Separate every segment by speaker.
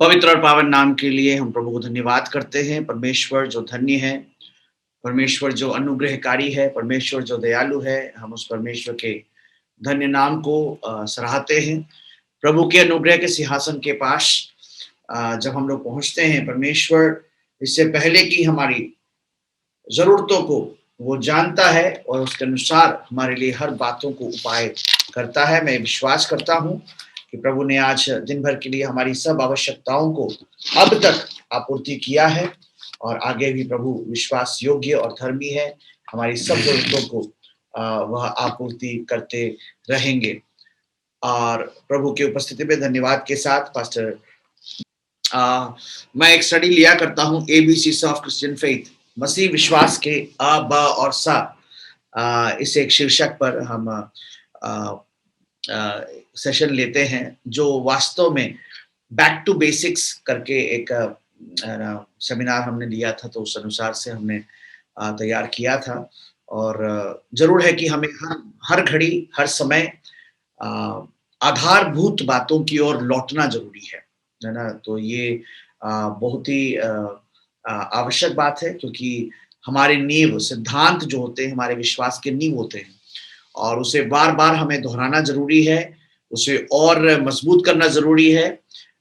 Speaker 1: पवित्र और पावन नाम के लिए हम प्रभु को धन्यवाद करते हैं। परमेश्वर जो धन्य है, परमेश्वर जो अनुग्रहकारी है, परमेश्वर जो दयालु है, हम उस परमेश्वर के धन्य नाम को सराहते हैं। प्रभु के अनुग्रह के सिंहासन के पास जब हम लोग पहुंचते हैं, परमेश्वर इससे पहले कि हमारी ज़रूरतों को वो जानता है और उसके अनुसार हमारे लिए हर बातों को उपाय करता है। मैं विश्वास करता हूँ कि प्रभु ने आज दिन भर के लिए हमारी सब आवश्यकताओं को अब तक आपूर्ति किया है और आगे भी प्रभु विश्वास योग्य और धर्मी है। हमारी सब ज़रूरतों को वह आपूर्ति करते रहेंगे। और प्रभु की उपस्थिति में धन्यवाद के साथ पास्टर मैं एक स्टडी लिया करता हूँ, एबीसी ऑफ क्रिश्चियन फेथ, मसीह विश्वास के अ, ब और सा। इस एक शीर्षक पर हम सेशन लेते हैं जो वास्तव में बैक टू बेसिक्स करके एक सेमिनार हमने लिया था, तो उस अनुसार से हमने तैयार किया था। और जरूर है कि हमें हर घड़ी हर समय आधारभूत बातों की ओर लौटना जरूरी है ना। तो ये बहुत ही आवश्यक बात है, क्योंकि हमारे नींव सिद्धांत जो होते हैं हमारे विश्वास के नींव होते हैं और उसे बार-बार हमें दोहराना ज़रूरी है, उसे और मज़बूत करना ज़रूरी है,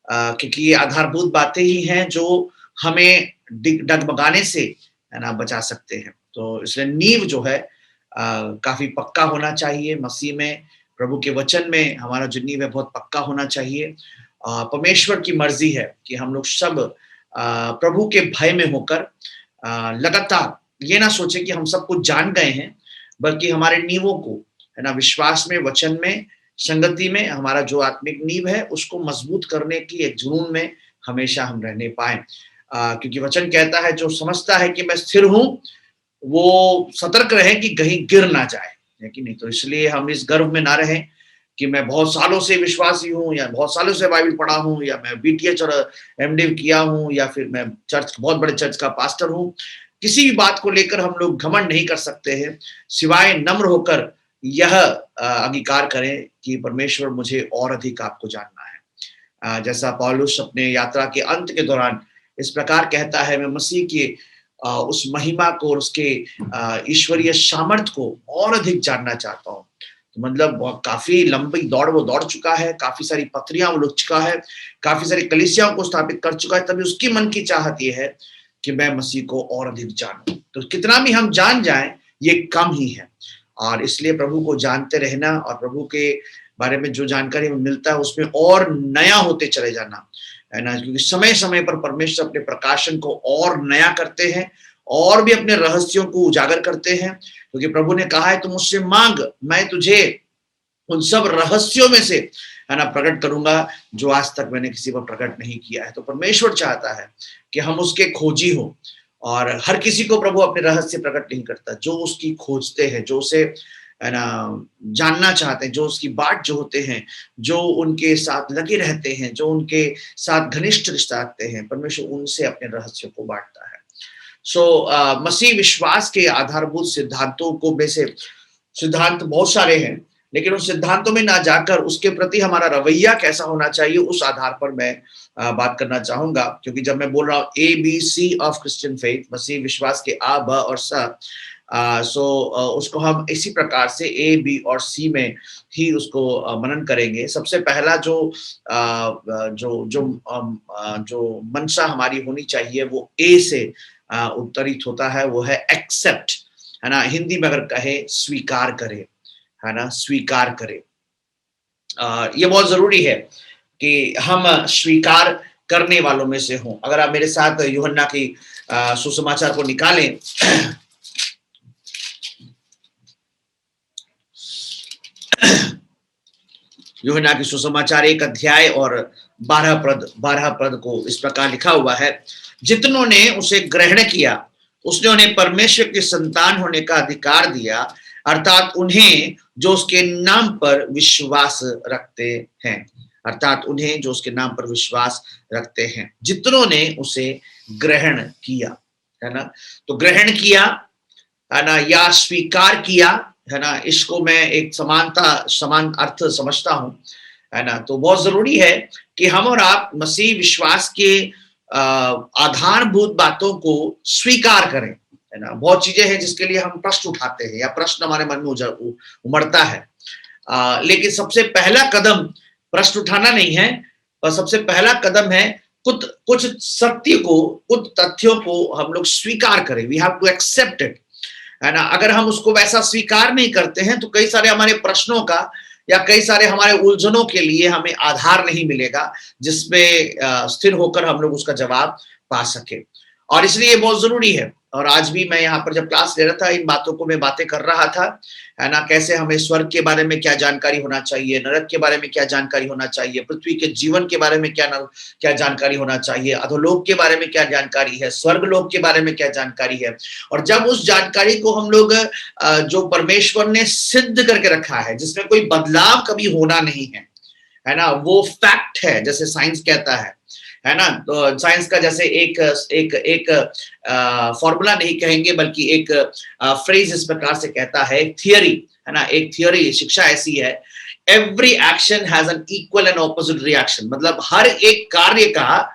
Speaker 1: क्योंकि ये आधारभूत बातें ही हैं जो हमें डगमगाने से, है ना, बचा सकते हैं। तो इसलिए नींव जो है काफ़ी पक्का होना चाहिए मसीह में, प्रभु के वचन में हमारा जो नींव है बहुत पक्का होना चाहिए। परमेश्वर की मर्ज़ी है कि हम लोग सब प्रभु के भय में होकर लगातार ये ना सोचें कि हम सब कुछ जान गए हैं, बल्कि हमारे नींवों को, है ना, विश्वास में, वचन में, संगति में हमारा जो आत्मिक नींव है उसको मजबूत करने की एक जुनून में हमेशा हम रहने पाएं। क्योंकि वचन कहता है जो समझता है कि मैं स्थिर हूँ वो सतर्क रहे कि कहीं गिर ना जाए, है कि नहीं। तो इसलिए हम इस गर्व में ना रहें कि मैं बहुत सालों से विश्वासी हूँ या बहुत सालों से बाइबल पढ़ा हूँ या मैं बीटीएच और एमडी किया हूँ या फिर मैं चर्च बहुत बड़े चर्च का पास्टर हूँ। किसी भी बात को लेकर हम लोग घमंड नहीं कर सकते हैं, सिवाय नम्र होकर यह अंगीकार करें कि परमेश्वर मुझे और अधिक आपको जानना है। जैसा पौलुस अपने यात्रा के अंत के दौरान इस प्रकार कहता है, मैं मसीह की उस महिमा को और उसके ईश्वरीय सामर्थ्य को और अधिक जानना चाहता हूँ। तो मतलब काफी लंबी दौड़ वो दौड़ चुका है, काफी सारी पथरियां वो लुट चुका है, काफी सारी कलीसियाओं को स्थापित कर चुका है, तभी उसकी मन की चाहत ये है कि मैं मसीह को और अधिक जानूं। तो कितना भी हम जान जाएं ये कम ही है, और इसलिए प्रभु को जानते रहना और प्रभु के बारे में जो जानकारी हमें मिलता है उसमें और नया होते चले जाना, है ना। क्योंकि समय समय पर परमेश्वर अपने प्रकाशन को और नया करते हैं और भी अपने रहस्यों को उजागर करते हैं, क्योंकि प्रभु ने कहा है तुम मुझसे मांग, मैं तुझे उन सब रहस्यों में से, है ना, प्रकट करूंगा जो आज तक मैंने किसी पर प्रकट नहीं किया है। तो परमेश्वर चाहता है कि हम उसके खोजी हो, और हर किसी को प्रभु अपने रहस्य प्रकट नहीं करता। जो उसकी खोजते हैं, जो उसे, है ना, जानना चाहते हैं, जो उसकी बाट जो होते हैं, जो उनके साथ लगे रहते हैं, जो उनके साथ घनिष्ठ रिश्ता रखते हैं, परमेश्वर उनसे अपने रहस्यों को बांटता है। मसीह विश्वास के आधारभूत सिद्धांतों को में से सिद्धांत बहुत सारे हैं, लेकिन उन सिद्धांतों में ना जाकर उसके प्रति हमारा रवैया कैसा होना चाहिए उस आधार पर मैं बात करना चाहूंगा। क्योंकि जब मैं बोल रहा हूँ एबीसी ऑफ क्रिश्चियन फेथ, मसीह विश्वास के आ, ब और स, उसको हम इसी प्रकार से ए, बी और सी में ही उसको मनन करेंगे। सबसे पहला जो मंशा हमारी होनी चाहिए वो ए से उत्तरित होता है, वो है एक्सेप्ट, है ना। हिंदी में अगर कहे स्वीकार करे, है ना, स्वीकार करे। ये बहुत जरूरी है कि हम स्वीकार करने वालों में से हों। अगर आप मेरे साथ यूहन्ना की सुसमाचार को निकालें यूहन्ना की सुसमाचार 1 अध्याय और 12 पद को इस प्रकार लिखा हुआ है, जितनों ने उसे ग्रहण किया उसने उन्हें परमेश्वर की संतान होने का अधिकार दिया, अर्थात उन्हें जो उसके नाम पर विश्वास रखते हैं, अर्थात उन्हें जो उसके नाम पर विश्वास रखते हैं, जितनों ने उसे ग्रहण किया, है ना। तो ग्रहण किया, है ना, या स्वीकार किया, है ना, इसको मैं एक समान अर्थ समझता हूं। है ना? तो बहुत जरूरी है कि हम और आप मसीह विश्वास के आधारभूत बातों को स्वीकार करें, है ना? बहुत चीजें हैं जिसके लिए हम प्रश्न उठाते हैं या प्रश्न हमारे मन में उमड़ता है, लेकिन सबसे पहला कदम प्रश्न उठाना नहीं है, और सबसे पहला कदम है कुछ कुछ सत्य को, कुछ तथ्यों को हम लोग स्वीकार करें। We have to accept it, है ना? अगर हम उसको वैसा स्वीकार नहीं करते हैं तो कई सारे हमारे प्रश्नों का या कई सारे हमारे उलझनों के लिए हमें आधार नहीं मिलेगा जिसमें स्थिर होकर हम लोग उसका जवाब पा सके। और इसलिए ये बहुत जरूरी है। और आज भी मैं यहाँ पर जब क्लास ले रहा था, इन बातों को मैं बातें कर रहा था, है ना? कैसे हमें स्वर्ग के बारे में क्या जानकारी होना चाहिए, नरक के बारे में क्या जानकारी होना चाहिए, पृथ्वी के जीवन के बारे में क्या जानकारी होना चाहिए, अधोलोक के बारे में क्या जानकारी है, स्वर्ग लोक के बारे में क्या जानकारी है। और जब उस जानकारी को हम लोग जो परमेश्वर ने सिद्ध करके रखा है, जिसमें कोई बदलाव कभी होना नहीं है ना? वो फैक्ट है, जैसे साइंस कहता है ना? तो साइंस का जैसे एक एक एक फॉर्मूला नहीं कहेंगे, बल्कि एक फ्रेज इस प्रकार से कहता है, एक थियरी, है ना? एक थियरी, शिक्षा ऐसी है, every action has an equal and opposite reaction. मतलब हर एक कार्य का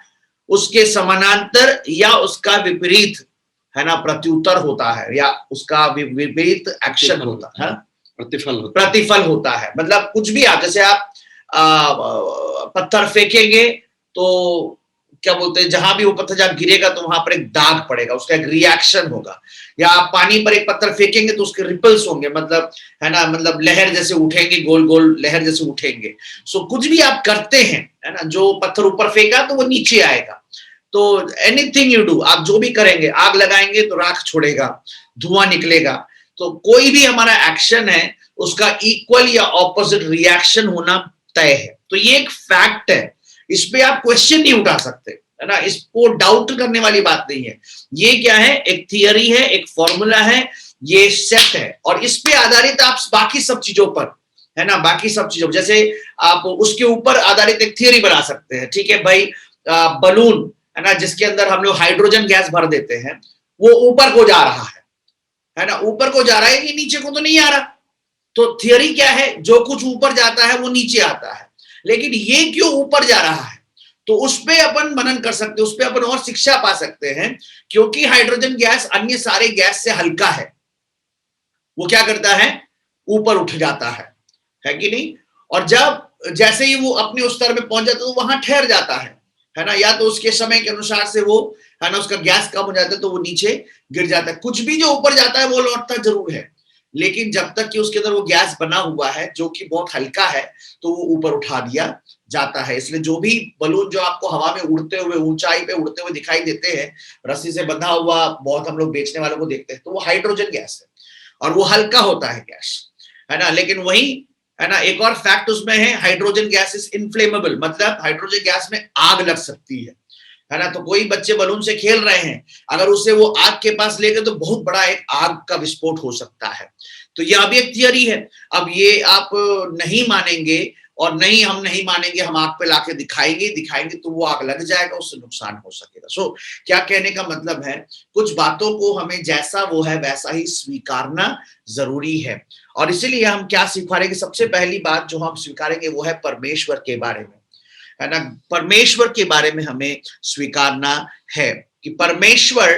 Speaker 1: उसके समानांतर या उसका विपरीत, है ना, प्रत्युत्तर होता है, या उसका विपरीत एक्शन होता है, प्रतिफल होता है। मतलब कुछ भी आप, जैसे आप पत्थर फेंकेंगे तो क्या बोलते हैं, जहां भी वो पत्थर जहां गिरेगा तो वहां पर एक दाग पड़ेगा, उसका एक रिएक्शन होगा। या आप पानी पर एक पत्थर फेंकेंगे तो उसके रिपल्स होंगे, मतलब, है ना, मतलब लहर जैसे उठेंगे, गोल गोल लहर जैसे उठेंगे। सो कुछ भी आप करते हैं, है ना, जो पत्थर ऊपर फेंका तो वो नीचे आएगा। तो एनीथिंग यू डू, आप जो भी करेंगे, आग लगाएंगे तो राख छोड़ेगा, धुआं निकलेगा। तो कोई भी हमारा एक्शन है उसका इक्वल या ऑपोजिट रिएक्शन होना तय है। तो ये एक फैक्ट है, इस पे आप क्वेश्चन नहीं उठा सकते, है ना? इसको डाउट करने वाली बात नहीं है। ये क्या है? एक थियरी है, एक फॉर्मूला है, ये सेट है, और इस पे आधारित आप बाकी सब चीजों पर, है ना, बाकी सब चीजों, जैसे आप उसके ऊपर आधारित एक थियरी बना सकते हैं। ठीक है भाई, बलून, है ना, जिसके अंदर हम लोग हाइड्रोजन गैस भर देते हैं, वो ऊपर को जा रहा है ना, ऊपर को जा रहा है, ये नीचे को तो नहीं आ रहा। तो थियरी क्या है? जो कुछ ऊपर जाता है वो नीचे आता है, लेकिन ये क्यों ऊपर जा रहा है? तो उस पे अपन मनन कर सकते हैं, उस पे अपन और शिक्षा पा सकते हैं, क्योंकि हाइड्रोजन गैस अन्य सारे गैस से हल्का है। वो क्या करता है? ऊपर उठ जाता है कि नहीं? और जब जैसे ही वो अपने उस स्तर में पहुंच जाता है तो वहां ठहर जाता है ना? या तो उसके समय के अनुसार से वो, है ना, उसका गैस कम हो जाता है तो वो नीचे गिर जाता है। कुछ भी जो ऊपर जाता है वो लौटता जरूर है, लेकिन जब तक कि उसके अंदर वो गैस बना हुआ है जो कि बहुत हल्का है, तो वो ऊपर उठा दिया जाता है। इसलिए जो भी बलून जो आपको हवा में उड़ते हुए, ऊंचाई पे उड़ते हुए दिखाई देते हैं, रस्सी से बंधा हुआ, बहुत हम लोग बेचने वालों को देखते हैं, तो वो हाइड्रोजन गैस है और वो हल्का होता है गैस, है ना? लेकिन वही, है ना, एक और फैक्ट उसमें है, हाइड्रोजन गैस इज इनफ्लेमेबल, मतलब हाइड्रोजन गैस में आग लग सकती है ना? तो कोई बच्चे बलून से खेल रहे हैं, अगर उसे वो आग के पास ले गए तो बहुत बड़ा एक आग का विस्फोट हो सकता है। तो यह भी एक थियरी है। अब ये आप नहीं मानेंगे, और नहीं, हम नहीं मानेंगे, हम आग पे लाके दिखाएंगे तो वो आग लग जाएगा, उससे नुकसान हो सकेगा। सो क्या कहने का मतलब है, कुछ बातों को हमें जैसा वो है वैसा ही स्वीकारना जरूरी है। और इसीलिए हम क्या स्वीकारेंगे? सबसे पहली बात जो हम स्वीकारेंगे वो है परमेश्वर के बारे में, है ना? परमेश्वर के बारे में हमें स्वीकारना है कि परमेश्वर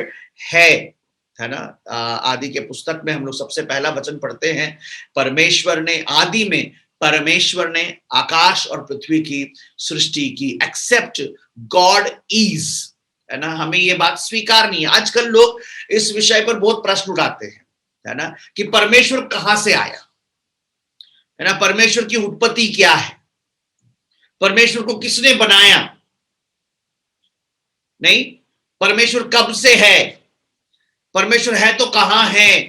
Speaker 1: है ना? आदि के पुस्तक में हम लोग सबसे पहला वचन पढ़ते हैं, परमेश्वर ने आदि में, परमेश्वर ने आकाश और पृथ्वी की सृष्टि की। एक्सेप्ट गॉड इज, है ना? हमें ये बात स्वीकारनी है। आजकल लोग इस विषय पर बहुत प्रश्न उठाते हैं, है ना, कि परमेश्वर कहां से आया, है ना, परमेश्वर की उत्पत्ति क्या है, परमेश्वर को किसने बनाया? नहीं, परमेश्वर कब से है, परमेश्वर है तो कहां है,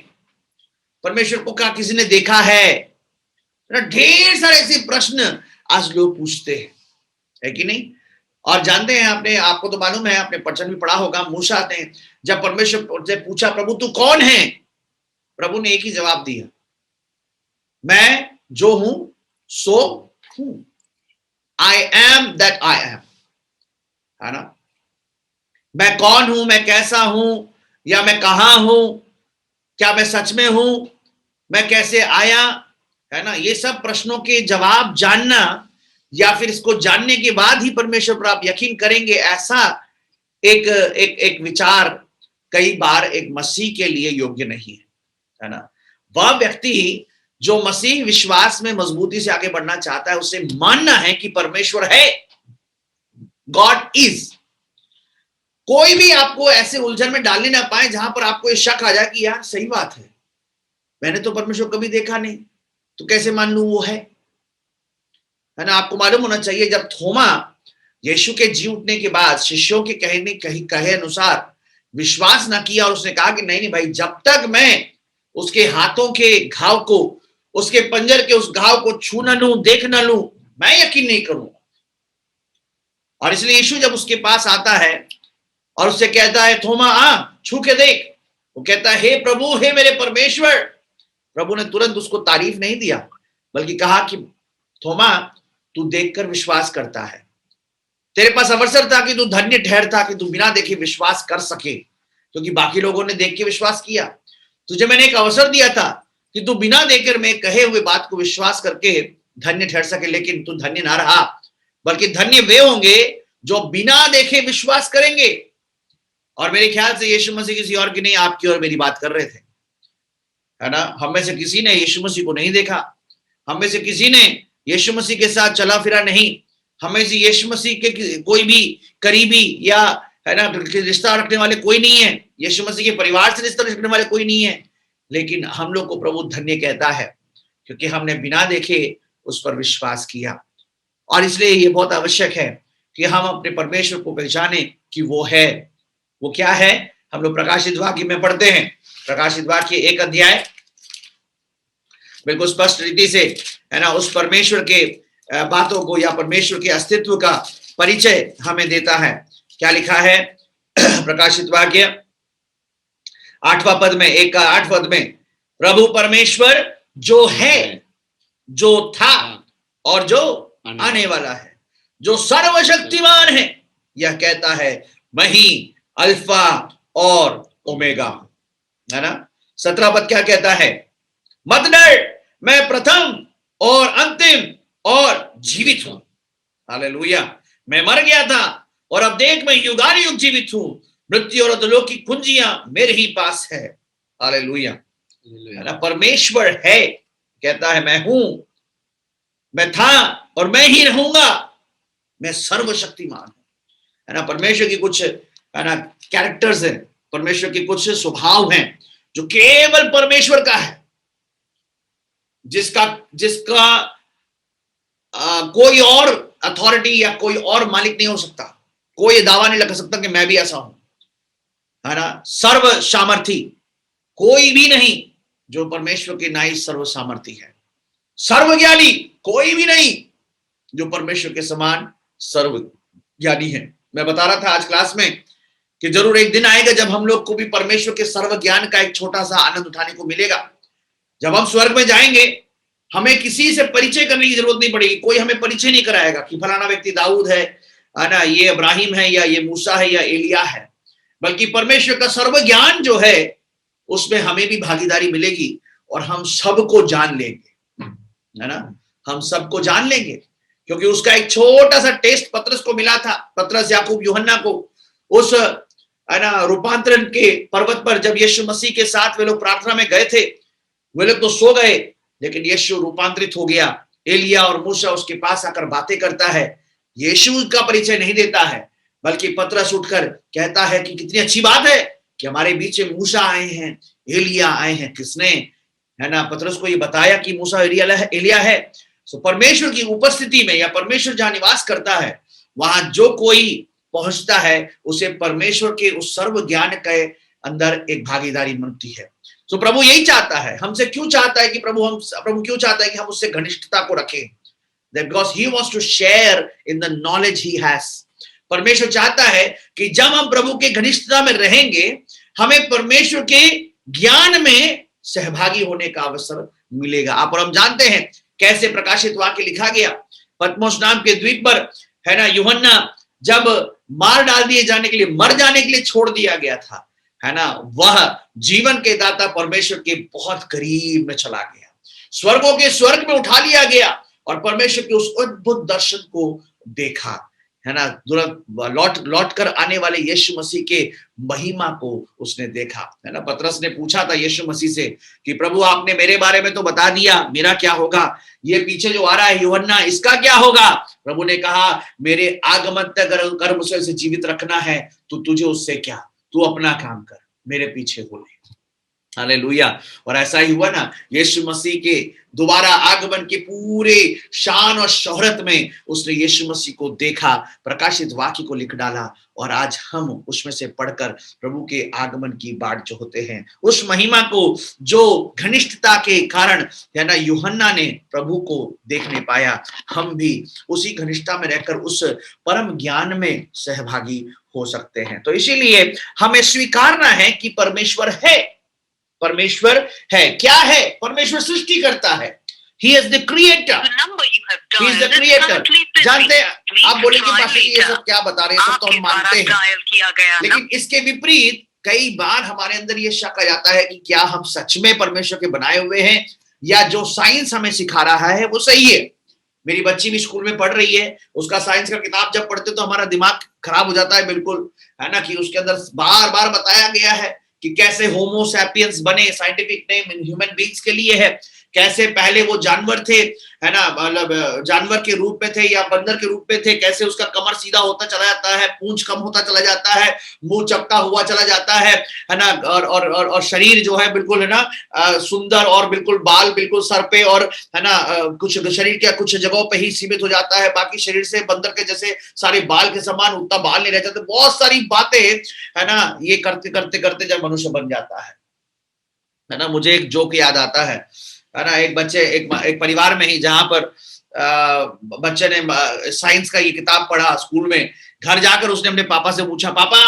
Speaker 1: परमेश्वर को क्या किसी ने देखा है? ना, ढेर सारे ऐसे प्रश्न आज लोग पूछते हैं, है कि नहीं? और जानते हैं, आपने, आपको तो मालूम है, आपने वचन भी पढ़ा होगा, मूसा ने जब परमेश्वर से पूछा, प्रभु तू कौन है? प्रभु ने एक ही जवाब दिया, मैं जो हूं सो हूं, I am that I am, है ना? मैं कौन हूं, मैं कैसा हूं, या मैं कहां हूं, क्या मैं सच में हूं, मैं कैसे आया, है ना? ये सब प्रश्नों के जवाब जानना या फिर इसको जानने के बाद ही परमेश्वर पर आप यकीन करेंगे, ऐसा एक एक एक विचार कई बार एक मसीह के लिए योग्य नहीं है ना। वह व्यक्ति जो मसीह विश्वास में मजबूती से आगे बढ़ना चाहता है, उसे मानना है कि परमेश्वर है, गॉड इज। कोई भी आपको ऐसे उलझन में डालने ना पाए जहां पर आपको ये शक आ जाए कि यार सही बात है, मैंने तो परमेश्वर कभी देखा नहीं, तो कैसे मान लूं वो है ना। आपको मालूम होना चाहिए, जब थोमा यीशु के जी उठने के बाद शिष्यों के कहे अनुसार विश्वास ना किया और उसने कहा कि नहीं नहीं भाई, जब तक मैं उसके हाथों के घाव को, उसके पंजर के उस घाव को छू ना लूं, देख ना लूं, मैं यकीन नहीं करूंगा। और इसलिए यीशु जब उसके पास आता है और उससे कहता है, थोमा आ छू के देख, वो कहता है, हे प्रभु, हे मेरे परमेश्वर। प्रभु ने तुरंत उसको तारीफ नहीं दिया, बल्कि कहा कि थोमा, तू देखकर विश्वास करता है, तेरे पास अवसर था कि तू धन्य ठहरता कि तू बिना देखे विश्वास कर सके, क्योंकि बाकी लोगों ने देख के विश्वास किया। तुझे मैंने एक अवसर दिया था कि तू बिना देखकर मैं कहे हुए बात को विश्वास करके धन्य ठहर सके, लेकिन तू धन्य ना रहा, बल्कि धन्य वे होंगे जो बिना देखे विश्वास करेंगे। और मेरे ख्याल से यीशु मसीह किसी और की नहीं, आपकी और मेरी बात कर रहे थे, है ना। हम में से किसी ने यीशु मसीह को नहीं देखा, हम में से किसी ने यीशु मसीह के साथ चला फिरा नहीं, हमें से यीशु मसीह के कोई भी करीबी या है ना रिश्ता रखने वाले कोई नहीं है, यीशु मसीह के परिवार से रिश्ता रखने वाले कोई नहीं है, लेकिन हम लोग को प्रभु धन्य कहता है क्योंकि हमने बिना देखे उस पर विश्वास किया। और इसलिए ये बहुत आवश्यक है कि हम अपने परमेश्वर को पहचाने कि वो है। वो क्या है? हम लोग प्रकाशित वाक्य में पढ़ते हैं, प्रकाशित वाक्य 1 अध्याय बिल्कुल स्पष्ट रीति से, है ना, उस परमेश्वर के बातों को या परमेश्वर के अस्तित्व का परिचय हमें देता है। क्या लिखा है? प्रकाशित वाक्य 8वां पद में, 1 का 8 पद में, प्रभु परमेश्वर जो है, जो था और जो आने वाला है, जो सर्वशक्तिमान है, यह कहता है मैं ही अल्फा और ओमेगा, है ना। 17 पद क्या कहता है? मत डर, मैं प्रथम और अंतिम और जीवित हूं। हालेलुया। मैं मर गया था और अब देख मैं युगानुयुग जीवित हूं, मृत्यु और अधोलोक की कुंजियां मेरे ही पास है। हालेलुया, है ना। परमेश्वर है, कहता है मैं हूं, मैं था और मैं ही रहूंगा, मैं सर्वशक्तिमान हूं, है ना। परमेश्वर की कुछ, है ना, कैरेक्टर्स हैं, परमेश्वर के कुछ स्वभाव हैं जो केवल परमेश्वर का है, जिसका कोई और अथॉरिटी या कोई और मालिक नहीं हो सकता। कोई दावा नहीं लगा सकता कि मैं भी ऐसा हूं, है ना। सर्व सामर्थी कोई भी नहीं जो परमेश्वर के नाई सर्व सामर्थी है। सर्वज्ञानी कोई भी नहीं जो परमेश्वर के समान सर्वज्ञानी है। मैं बता रहा था आज क्लास में कि जरूर एक दिन आएगा जब हम लोग को भी परमेश्वर के सर्व ज्ञान का एक छोटा सा आनंद उठाने को मिलेगा। जब हम स्वर्ग में जाएंगे, हमें किसी से परिचय करने की जरूरत नहीं पड़ेगी। कोई हमें परिचय नहीं कराएगा कि फलाना व्यक्ति दाऊद है ना, ये इब्राहिम है, या ये मूसा है, या एलिया है, बल्कि परमेश्वर का सर्व ज्ञान जो है उसमें हमें भी भागीदारी मिलेगी और हम सबको जान लेंगे, है ना। हम सबको जान लेंगे क्योंकि उसका एक छोटा सा टेस्ट पतरस को मिला था। पतरस, याकूब, यूहन्ना को उस, है ना, रूपांतरण के पर्वत पर जब यीशु मसीह के साथ वे लोग प्रार्थना में गए थे, वे लोग तो सो गए, लेकिन यीशु रूपांतरित हो गया। एलिया और मूसा उसके पास आकर बातें करता है, यीशु का परिचय नहीं देता है, बल्कि पतरस उठकर कहता है कि कितनी अच्छी बात है कि हमारे बीच में मूसा आए हैं, एलिया आए हैं। किसने, है ना, पतरस को ये बताया कि मूसा एलिया है। सो परमेश्वर की उपस्थिति में या परमेश्वर जहां निवास करता है, वहां जो कोई पहुंचता है उसे परमेश्वर के उस सर्व ज्ञान के अंदर एक भागीदारी मिलती है। तो प्रभु यही चाहता है हमसे। क्यों चाहता है कि प्रभु क्यों चाहता है कि हम उससे घनिष्ठता को रखें? Because he wants to share in the knowledge he has. परमेश्वर चाहता है कि जब हम प्रभु के घनिष्ठता में रहेंगे, हमें परमेश्वर के ज्ञान में सहभागी होने का अवसर मिलेगा। आप और हम जानते हैं कैसे प्रकाशित वाक्य लिखा गया। पतमोस नाम के द्वीप पर, है ना, यूहन्ना जब मार डाल दिए जाने के लिए, मर जाने के लिए छोड़ दिया गया था, है ना, वह जीवन के दाता परमेश्वर के बहुत करीब में चला गया, स्वर्गों के स्वर्ग में उठा लिया गया और परमेश्वर के उस अद्भुत दर्शन को देखा, है ना। लौट कर आने वाले यीशु मसीह के महिमा को उसने देखा, है ना। पतरस ने पूछा था यीशु मसीह से कि प्रभु आपने मेरे बारे में तो बता दिया, मेरा क्या होगा, ये पीछे जो आ रहा है यूहन्ना, इसका क्या होगा। प्रभु ने कहा मेरे आगमन तक अगर मुझे जीवित रखना है तो तुझे उससे क्या, तू अपना काम कर, मेरे पीछे हो ले। हालेलुया। और ऐसा ही हुआ ना, यीशु मसीह के दोबारा आगमन के पूरे शान और शोहरत में उसने यीशु मसीह को देखा, प्रकाशित वाक्य को लिख डाला, और आज हम उसमें से पढ़कर प्रभु के आगमन की बाट जो होते हैं, उस महिमा को जो घनिष्ठता के कारण, है ना, यूहन्ना ने प्रभु को देखने पाया, हम भी उसी घनिष्ठता में रहकर उस परम ज्ञान में सहभागी हो सकते हैं। तो इसीलिए हमें स्वीकारना है कि परमेश्वर है। परमेश्वर है, क्या है? परमेश्वर सृष्टि करता है। He is the creator. He is the creator. जानते हैं आप बोलेंगे पास्टर जी ये सब क्या बता रहे हैं, सब तो हम मानते हैं, लेकिन इसके विपरीत कई बार हमारे अंदर ये शक आ जाता है कि क्या हम सच में परमेश्वर के बनाए हुए हैं, या जो साइंस हमें सिखा रहा है वो सही है। मेरी बच्ची भी स्कूल में पढ़ रही है, उसका साइंस का किताब जब पढ़ते तो हमारा दिमाग खराब हो जाता है बिल्कुल, है ना, कि उसके अंदर बार बार बताया गया है कि कैसे होमो सैपियंस बने, साइंटिफिक नेम ह्यूमन बीइंग्स के लिए है, कैसे पहले वो जानवर थे, है ना, मतलब जानवर के रूप में थे या बंदर के रूप में थे, कैसे उसका कमर सीधा होता चला जाता है, पूंछ कम होता चला जाता है, मुंह चपटा हुआ चला जाता है ना, और शरीर जो है बिल्कुल, है ना, सुंदर, और बिल्कुल बाल बिल्कुल सर पे, और है ना, कुछ शरीर के कुछ जगहों पे ही सीमित हो जाता है, बाकी शरीर से बंदर के जैसे सारे बाल के समान उतना बाल नहीं रह जाते। बहुत सारी बातें, है ना, ये करते करते करते जब मनुष्य बन जाता है ना। मुझे एक जोक याद आता है ना, एक बच्चे एक परिवार में ही, जहां पर बच्चे ने साइंस का ये किताब पढ़ा स्कूल में, घर जाकर उसने अपने पापा से पूछा, पापा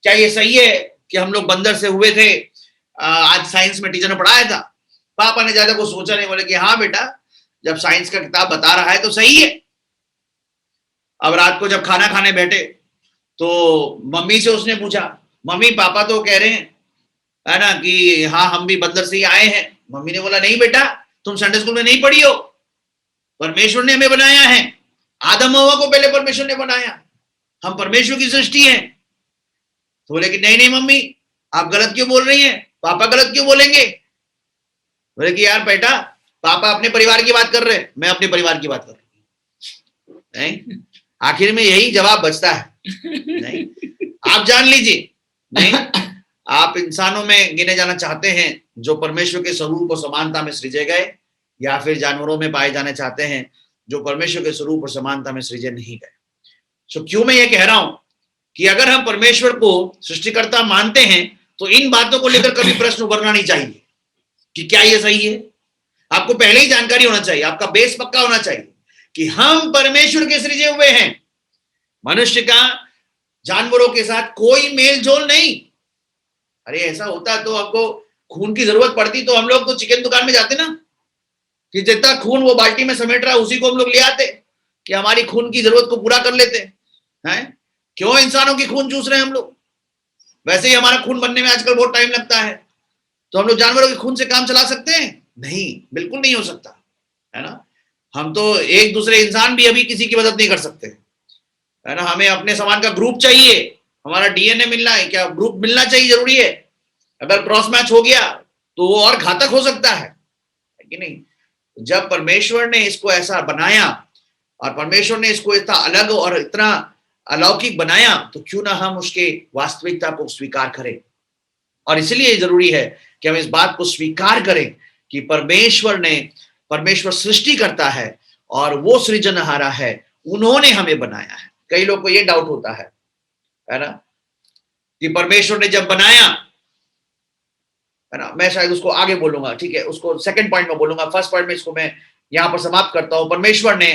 Speaker 1: क्या ये सही है कि हम लोग बंदर से हुए थे, आज साइंस में टीचर ने पढ़ाया था। पापा ने ज्यादा कुछ सोचा नहीं, बोले कि हाँ बेटा, जब साइंस का किताब बता रहा है तो सही है। अब रात को जब खाना खाने बैठे तो मम्मी से उसने पूछा, मम्मी पापा तो कह रहे हैं, है ना, कि हाँ हम भी बंदर से ही आए हैं। मम्मी ने बोला, नहीं बेटा, तुम संडे स्कूल में नहीं पढ़ी हो, परमेश्वर ने हमें बनाया है, आदम हव्वा को पहले परमेश्वर ने बनाया, हम परमेश्वर की सृष्टि है। तो बोले कि नहीं नहीं मम्मी, आप गलत क्यों बोल रही हैं, पापा गलत क्यों बोलेंगे। बोले कि यार बेटा, पापा अपने परिवार की बात कर रहे हैं, मैं अपने परिवार की बात कर रही हूँ। आखिर में यही जवाब बचता है। नहीं, आप जान लीजिए, नहीं, आप इंसानों में गिने जाना चाहते हैं जो परमेश्वर के स्वरूप और समानता में सृजे गए, या फिर जानवरों में पाए जाने चाहते हैं जो परमेश्वर के स्वरूप और समानता में सृजे नहीं गए। सो क्यों मैं ये कह रहा हूं कि अगर हम परमेश्वर को सृष्टिकर्ता मानते हैं तो इन बातों को लेकर कभी प्रश्न उभरना नहीं चाहिए कि क्या ये सही है। आपको पहले ही जानकारी होना चाहिए, आपका बेस पक्का होना चाहिए कि हम परमेश्वर के सृजे हुए हैं। मनुष्य का जानवरों के साथ कोई मेल जोल नहीं। अरे ऐसा होता तो हमको खून की जरूरत पड़ती तो हम लोग तो चिकन दुकान में जाते ना, कि जितना खून वो बाल्टी में समेट रहा है उसी को हम लोग ले आते कि हमारी खून की जरूरत को पूरा कर लेते हैं। क्यों इंसानों की खून चूस रहे हैं हम लोग? वैसे ही हमारा खून बनने में आजकल बहुत टाइम लगता है, तो हम लोग जानवरों के खून से काम चला सकते हैं? नहीं, बिल्कुल नहीं हो सकता, है ना। हम तो एक दूसरे इंसान भी अभी किसी की मदद नहीं कर सकते, है ना। हमें अपने समान का ग्रुप चाहिए, हमारा डीएनए मिलना है, क्या ग्रुप मिलना चाहिए, जरूरी है। अगर क्रॉस मैच हो गया तो वो और घातक हो सकता है कि नहीं। जब परमेश्वर ने इसको ऐसा बनाया और परमेश्वर ने इसको इतना अलग और इतना अलौकिक बनाया, तो क्यों ना हम उसके वास्तविकता को स्वीकार करें। और इसलिए जरूरी है कि हम इस बात को स्वीकार करें कि परमेश्वर सृष्टि करता है और वो सृजनहारा है, उन्होंने हमें बनाया है। कई लोग को ये डाउट होता है ना, कि परमेश्वर ने जब बनाया, है ना, मैं शायद उसको आगे बोलूंगा, ठीक है, उसको सेकंड पॉइंट में बोलूंगा। फर्स्ट पॉइंट में इसको मैं यहां पर समाप्त करता हूं। परमेश्वर ने,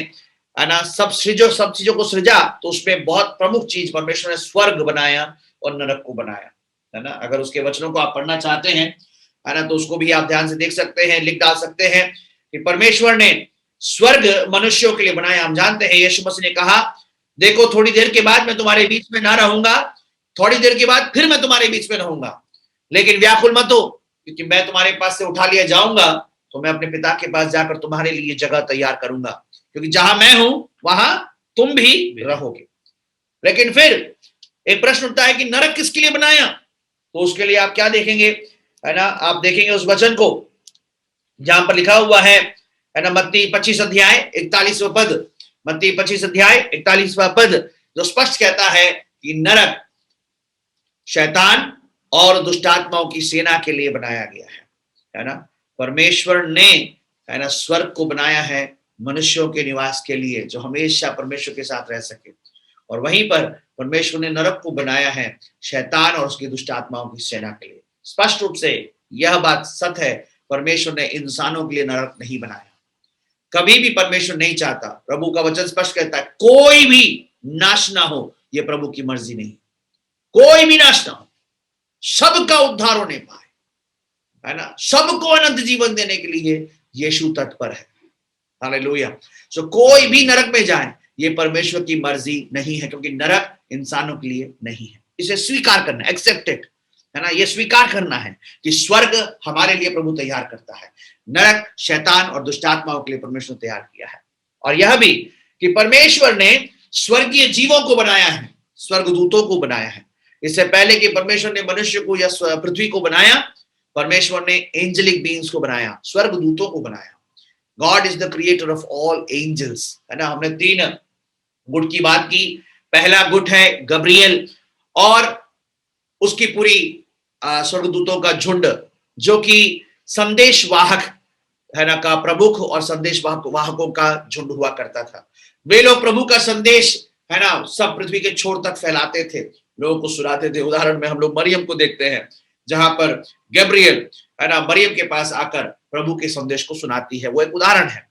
Speaker 1: है ना, सब चीजों को सृजा, तो उसमें बहुत प्रमुख चीज परमेश्वर ने स्वर्ग बनाया और नरक को बनाया, है ना। अगर उसके वचनों को आप पढ़ना चाहते हैं, है ना, तो उसको भी आप ध्यान से देख सकते हैं, लिख डाल सकते हैं कि परमेश्वर ने स्वर्ग मनुष्यों के लिए बनाया। हम जानते हैं यीशु मसीह ने कहा, देखो थोड़ी देर के बाद मैं तुम्हारे बीच में ना रहूंगा, थोड़ी देर के बाद फिर मैं तुम्हारे बीच में रहूंगा, लेकिन व्याकुल मत हो, क्योंकि मैं तुम्हारे पास से उठा लिया जाऊंगा तो मैं अपने पिता के पास जाकर तुम्हारे लिए जगह तैयार करूंगा। क्योंकि जहां मैं हूं वहां तुम भी रहोगे। लेकिन फिर एक प्रश्न उठता है कि नरक किसके लिए बनाया? तो उसके लिए आप क्या देखेंगे, है ना, आप देखेंगे उस वचन को जहां पर लिखा हुआ है ना, मत्ती 25 अध्याय 41वां पद, मत्ती 25 अध्याय 41वां पद, जो स्पष्ट कहता है कि नरक शैतान और दुष्टात्माओं की सेना के लिए बनाया गया है ना। परमेश्वर ने, है ना, स्वर्ग को बनाया है मनुष्यों के निवास के लिए, जो हमेशा परमेश्वर के साथ रह सके, और वहीं पर परमेश्वर ने नरक को बनाया है शैतान और उसकी दुष्ट आत्माओं की सेना के लिए। स्पष्ट रूप से यह बात सत्य है, परमेश्वर ने इंसानों के लिए नरक नहीं बनाया, कभी भी परमेश्वर नहीं चाहता। प्रभु का वचन स्पष्ट कहता है कोई भी नाश ना हो, यह प्रभु की मर्जी नहीं, कोई भी नाश ना हो, सबका उद्धार होने पाए, है ना, सबको अनंत जीवन देने के लिए यीशु तत्पर है। हालेलुया। सो कोई भी नरक में जाए, ये परमेश्वर की मर्जी नहीं है, क्योंकि नरक इंसानों के लिए नहीं है। इसे स्वीकार करना, एक्सेप्टेड, है ना, ये स्वीकार करना है कि स्वर्ग हमारे लिए प्रभु तैयार करता है, नरक शैतान और दुष्टात्माओं के लिए परमेश्वर तैयार किया है। और यह भी कि परमेश्वर ने स्वर्गीय जीवों को बनाया है, स्वर्गदूतों को बनाया है। इससे पहले कि परमेश्वर ने मनुष्य को या पृथ्वी को बनाया, परमेश्वर ने एंजेलिक बीइंग्स को बनाया, स्वर्गदूतों को बनाया। God is the creator of all angels, है ना। हमने 3 गुट की बात की। पहला गुट है गब्रियल और उसकी पूरी स्वर्गदूतों का झुंड, जो कि संदेश वाहक, है ना, का प्रमुख और संदेश वाहकों का झुंड हुआ करता था। वे लोग प्रभु का संदेश, है ना, सब पृथ्वी के छोर तक फैलाते थे, लोगों को सुनाते थे। उदाहरण में हम लोग मरियम को देखते हैं, जहां पर गब्रियल, है ना, मरियम के पास आकर प्रभु के संदेश को सुनाती है, वो एक उदाहरण है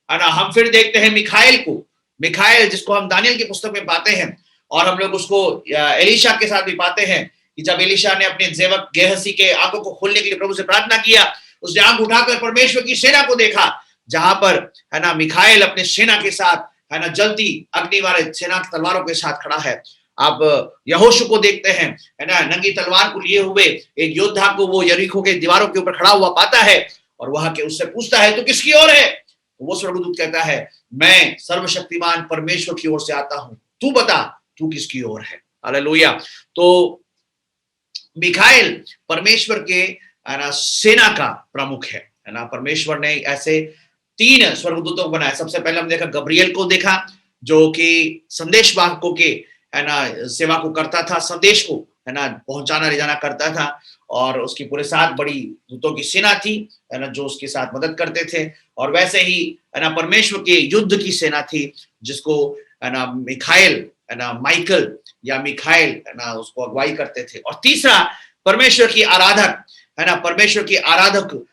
Speaker 1: ना। हम फिर देखते हैं मिखाइल को, मिखाइल जिसको हम दानियल की पुस्तक में पाते हैं, और हम लोग उसको एलीशा के साथ भी पाते हैं कि जब एलीशा ने अपने सेवक गेहसी के आंखों को खोलने के लिए प्रभु से प्रार्थना किया, उसने आंख उठाकर परमेश्वर की सेना को देखा, जहां पर, है ना, मिखाइल अपने सेना के साथ, है ना, जलती अग्नि वाले सेना की तलवारों के साथ खड़ा है। आप यहोशू को देखते हैं, है ना, नंगी तलवार को लिए हुए एक योद्धा को वो यरीहो के दीवारों के ऊपर खड़ा हुआ पाता है, और वहां के उससे पूछता है तो किसकी ओर है? तो वो स्वर्गदूत कहता है मैं सर्वशक्तिमान परमेश्वर की ओर से आता हूं, तू बता तू किसकी ओर है। हालेलुया। तो मिखाइल परमेश्वर के, है ना, सेना का प्रमुख है ना। परमेश्वर ने ऐसे 3 स्वर्गदूतों को बनाया। सबसे पहले हमने देखा गब्रियल को देखा, जो कि संदेश वाहकों के, है ना, सेवा को करता था, संदेश को, है ना, पहुंचाना ले जाना करता था, और उसकी पूरे 7 बड़ी दूतों की सेना थी, है ना, जो उसके साथ मदद करते थे। और वैसे ही, है ना, परमेश्वर के युद्ध की सेना थी, जिसको, है ना, मिखाइल, है ना, माइकल या मिखाइल, है ना, उसको अगुवाई करते थे। और तीसरा परमेश्वर की आराधक, है ना, परमेश्वर की आराधक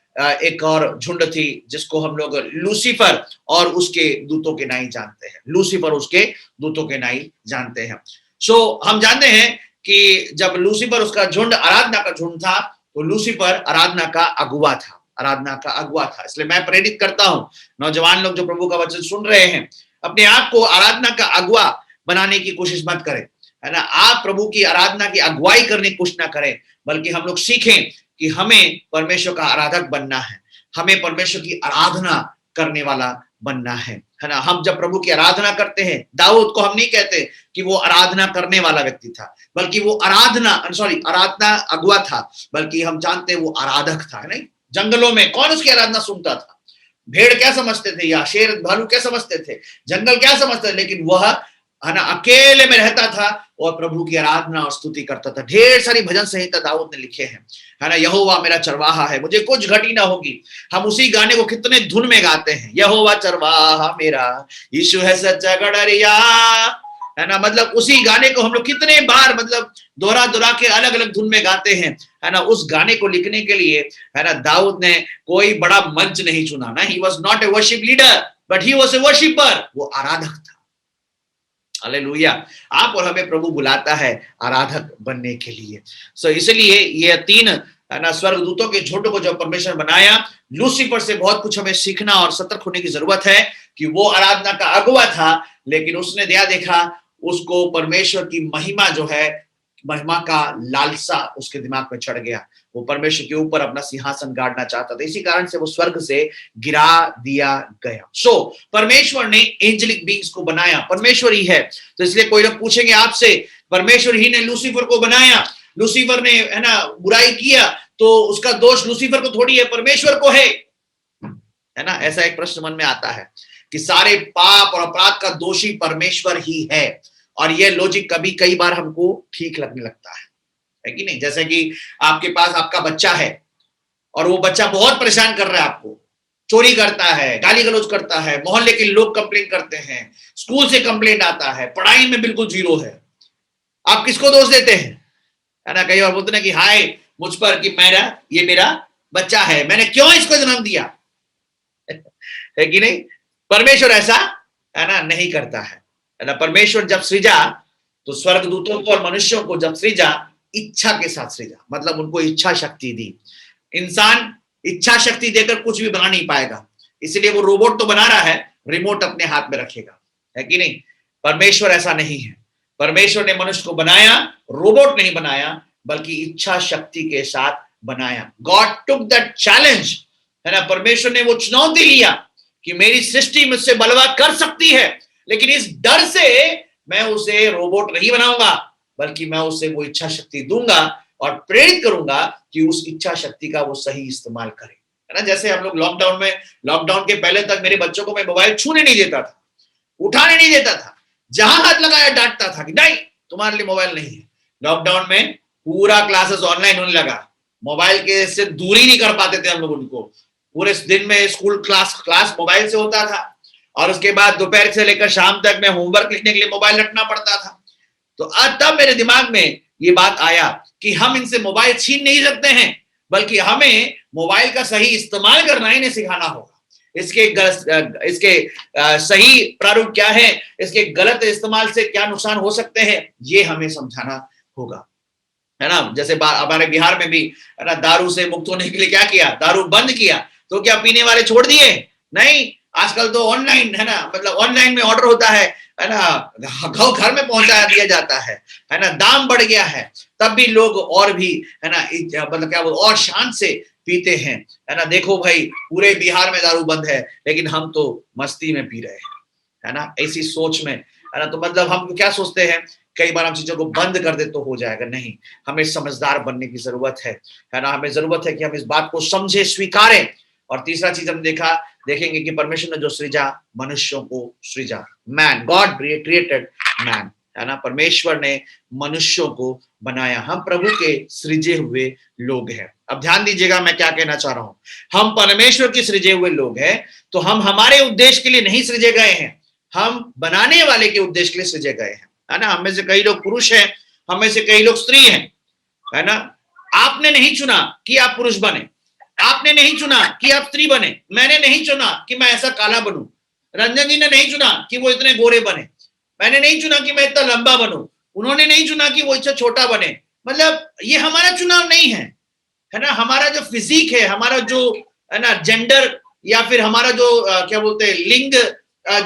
Speaker 1: एक और झुंड थी, जिसको हम लोग लूसीफर और उसके दूतों के नाई जानते हैं, लूसीफर उसके दूतों के नाई जानते हैं। सो हम जानते हैं कि जब लूसीफर उसका झुंड आराधना का झुंड था, तो लूसीफर आराधना का अगुवा था, आराधना का अगुवा था। इसलिए मैं प्रेरित करता हूं नौजवान लोग जो प्रभु का वचन सुन रहे हैं, अपने आप को आराधना का अगुवा बनाने की कोशिश मत करें, है ना। आप प्रभु की आराधना की अगुवाई करने की कोशिश ना करें, बल्कि हम लोग सीखें कि हमें परमेश्वर का आराधक बनना है, हमें परमेश्वर की आराधना करने वाला बनना है ना। हम जब प्रभु की आराधना करते हैं, दाऊद को हम नहीं कहते कि वो आराधना करने वाला व्यक्ति था, बल्कि वो आराधना अगुवा था, बल्कि हम जानते हैं वो आराधक था, नहीं। जंगलों में कौन उसकी आराधना सुनता था? भेड़ क्या समझते थे, या शेर भालू क्या समझते थे, जंगल क्या समझते थे? लेकिन वह, है ना, अकेले में रहता था और प्रभु की आराधना और स्तुति करता था। ढेर सारी भजन संहिता दाऊद ने लिखे हैं, है ना। यहोवा मेरा चरवाहा है, मुझे कुछ घटी ना होगी। हम उसी गाने को कितने धुन में गाते हैं, यहोवा चरवाहा मेरा, यीशु है सच्चा गड़रिया, है ना। मतलब उसी गाने को हम लोग कितने बार, मतलब दोहरा दोहरा के अलग अलग धुन में गाते हैं, है ना। उस गाने को लिखने के लिए, है ना, दाऊद ने कोई बड़ा मंच नहीं चुना ना। He was not a worship leader, but he was a worshipper, वो आराधक था। हालेलुया। आप और हमें प्रभु बुलाता है आराधक बनने के लिए। सो इसलिए ये 3, है ना, स्वर्गदूतों के झुंड को जो परमेश्वर बनाया, लूसीफर से बहुत कुछ हमें सीखना और सतर्क होने की जरूरत है कि वो आराधना का अगुवा था, लेकिन उसने देखा उसको परमेश्वर की महिमा जो है महिमा का लालसा उसके दिमाग में चढ़ गया। वो परमेश्वर के ऊपर अपना सिंहासन गाड़ना चाहता था, इसी कारण से वो स्वर्ग से गिरा दिया गया। परमेश्वर ने एंजेलिक बीइंग्स को बनाया, परमेश्वर ही है। तो इसलिए कोई लोग पूछेंगे आपसे, परमेश्वर ही ने लूसीफर को बनाया, लूसीफर ने है ना बुराई किया, तो उसका दोष लूसीफर को थोड़ी है, परमेश्वर को है ना। ऐसा एक प्रश्न मन में आता है कि सारे पाप और अपराध का दोषी परमेश्वर ही है। और यह लॉजिक कई बार हमको ठीक लगने लगता है कि नहीं। जैसे कि आपके पास आपका बच्चा है और वो बच्चा बहुत परेशान कर रहा है आपको, चोरी करता है, गाली गलौज करता है, मोहल्ले के लोग कंप्लेन करते हैं, स्कूल से कंप्लेंट आता है, पढ़ाई में बिल्कुल जीरो है। आप किसको दोष देते हैं? है ना, कई बार बोलते हैं कि हाय मुझ पर कि ये मेरा बच्चा है, मैंने क्यों इसको जन्म दिया है कि नहीं। परमेश्वर ऐसा है ना नहीं करता है ना। परमेश्वर जब सृजा तो स्वर्गदूतों को और मनुष्यों को जब सृजा, इच्छा के साथ सृजा, मतलब उनको इच्छा शक्ति दी। इंसान इच्छा शक्ति देकर कुछ भी बना नहीं पाएगा, इसलिए वो रोबोट तो बना रहा है, रिमोट अपने हाथ में रखेगा, है कि नहीं। परमेश्वर ऐसा नहीं है। परमेश्वर ने मनुष्य को बनाया, रोबोट नहीं बनाया, बल्कि इच्छा शक्ति के साथ बनाया। गॉड टुक दैट चैलेंज, है ना। परमेश्वर ने वो चुनौती लिया कि मेरी सृष्टि मुझसे बलवा कर सकती है, लेकिन इस डर से मैं उसे रोबोट नहीं बनाऊंगा, बल्कि मैं उसे वो इच्छा शक्ति दूंगा और प्रेरित करूंगा कि उस इच्छा शक्ति का वो सही इस्तेमाल करे, है ना। जैसे हम लोग लॉकडाउन के पहले तक मेरे बच्चों को मैं मोबाइल छूने नहीं देता था, उठाने नहीं देता था, जहां हाथ लगाया डांटता था कि नहीं तुम्हारे लिए मोबाइल नहीं है। लॉकडाउन में पूरा क्लासेस ऑनलाइन होने लगा, मोबाइल के से दूरी नहीं कर पाते थे हम लोग उनको। पूरे दिन में स्कूल क्लास मोबाइल से होता था, और उसके बाद दोपहर से लेकर शाम तक मैं होमवर्क लिखने के लिए मोबाइल रखना पड़ता था। तो आज तब मेरे दिमाग में ये बात आया कि हम इनसे मोबाइल छीन नहीं सकते हैं, बल्कि हमें मोबाइल का सही इस्तेमाल करना इन्हें सिखाना होगा। इसके सही प्रारूप क्या है, इसके गलत इस्तेमाल से क्या नुकसान हो सकते हैं, ये हमें समझाना होगा, है ना। जैसे हमारे बिहार में भी है ना, दारू से मुक्त होने के लिए क्या किया, दारू बंद किया, तो क्या पीने वाले छोड़ दिए? नहीं, आजकल तो ऑनलाइन है ना, मतलब ऑनलाइन में ऑर्डर होता है ना, घर में पहुंचा दिया जाता है ना। दाम बढ़ गया है, तब भी लोग और भी है ना, मतलब क्या और शान से पीते हैं, है ना। देखो भाई पूरे बिहार में दारू बंद है, लेकिन हम तो मस्ती में पी रहे हैं, है ना। ऐसी सोच में है ना, तो मतलब हम क्या सोचते हैं, कई बार हम चीजों को बंद कर दे तो हो जाएगा। नहीं, हमें समझदार बनने की जरूरत है ना। हमें जरूरत है कि हम इस बात को समझे, स्वीकारें। और तीसरा चीज हम देखेंगे कि परमेश्वर ने जो सृजा, मनुष्यों को सृजा, मैन, गॉड क्रिएटेड मैन, है ना। परमेश्वर ने मनुष्यों को बनाया, हम प्रभु के सृजे हुए लोग हैं। अब ध्यान दीजिएगा मैं क्या कहना चाह रहा हूं। हम परमेश्वर के सृजे हुए लोग हैं, तो हम हमारे उद्देश्य के लिए नहीं सृजे गए हैं, हम बनाने वाले के उद्देश्य के लिए सृजे गए हैं, है ना। हमें से कई लोग पुरुष हैं, हमें से कई लोग स्त्री हैं, है ना। आपने नहीं चुना कि आप पुरुष बने, आपने नहीं चुना कि आप स्त्री बने, मैंने नहीं चुना कि मैं ऐसा काला बनूं, रंजन जी ने नहीं चुना कि वो इतने गोरे बने, मैंने नहीं चुना कि मैं इतना लंबा बनूं, उन्होंने नहीं चुना कि वो इतना छोटा बने। मतलब ये हमारा चुनाव नहीं है, है ना। हमारा जो फिजिक है, हमारा जो है ना जेंडर, या फिर हमारा जो क्या बोलते हैं लिंग,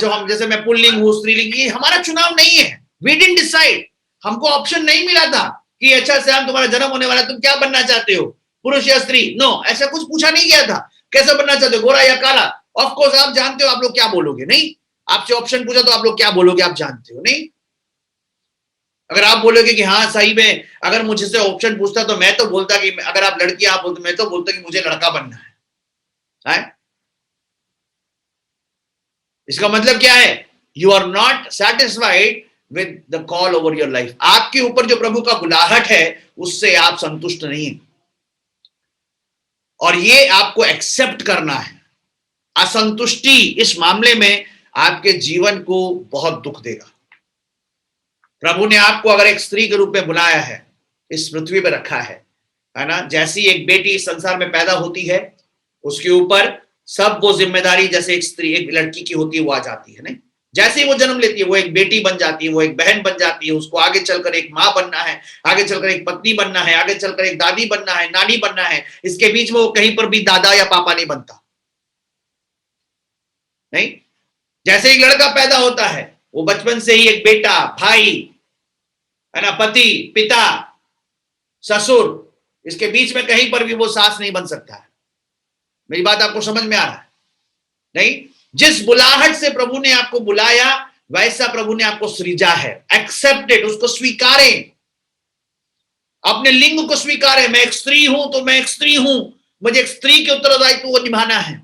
Speaker 1: जो हम जैसे मैं पुल्लिंग हूँ, स्त्रीलिंग, ये हमारा चुनाव नहीं है। वी डिडंट डिसाइड, हमको ऑप्शन नहीं मिला था कि अच्छा श्याम तुम्हारा जन्म होने वाला है, तुम क्या बनना चाहते हो, पुरुष या स्त्री? नो, ऐसा कुछ पूछा नहीं गया था। कैसा बनना चाहते हो, गोरा या काला? ऑफ कोर्स आप जानते हो आप लोग क्या बोलोगे, नहीं? आपसे ऑप्शन पूछा तो आप लोग क्या बोलोगे, आप जानते हो, नहीं? अगर आप बोलोगे कि हाँ सही में, अगर मुझसे ऑप्शन पूछता तो मैं तो बोलता कि अगर आप लड़की आप बोलते, मैं तो बोलता कि मुझे लड़का बनना है? इसका मतलब क्या है? You are not satisfied with the call over your life. आपके ऊपर जो प्रभु का बुलाहट है उससे आप संतुष्ट नहीं है, और ये आपको एक्सेप्ट करना है। असंतुष्टि इस मामले में आपके जीवन को बहुत दुख देगा। प्रभु ने आपको अगर एक स्त्री के रूप में बुलाया है, इस पृथ्वी पर रखा है ना। जैसी एक बेटी इस संसार में पैदा होती है, उसके ऊपर सब वो जिम्मेदारी जैसे एक स्त्री, एक लड़की की होती है, वो आ जाती है, नहीं? जैसे ही वो जन्म लेती है, वो एक बेटी बन जाती है, वो एक बहन बन जाती है, उसको आगे चलकर एक माँ बनना है, आगे चलकर एक पत्नी बनना है, आगे चलकर एक दादी बनना है, नानी बनना है। इसके बीच में वो कहीं पर भी दादा या पापा नहीं बनता, नहीं। जैसे एक लड़का पैदा होता है, वो बचपन से ही एक बेटा, भाई, है ना, पति, पिता, ससुर, इसके बीच में कहीं पर भी वो सास नहीं बन सकता है। मेरी बात आपको समझ में आ रहा है? नहीं, जिस बुलाहट से प्रभु ने आपको बुलाया वैसा प्रभु ने आपको सृजा है। एक्सेप्टेड, उसको स्वीकारें, अपने लिंग को स्वीकारें। मैं एक स्त्री हूं तो मैं एक स्त्री हूं, मुझे एक स्त्री के उत्तरदायित्व को निभाना है।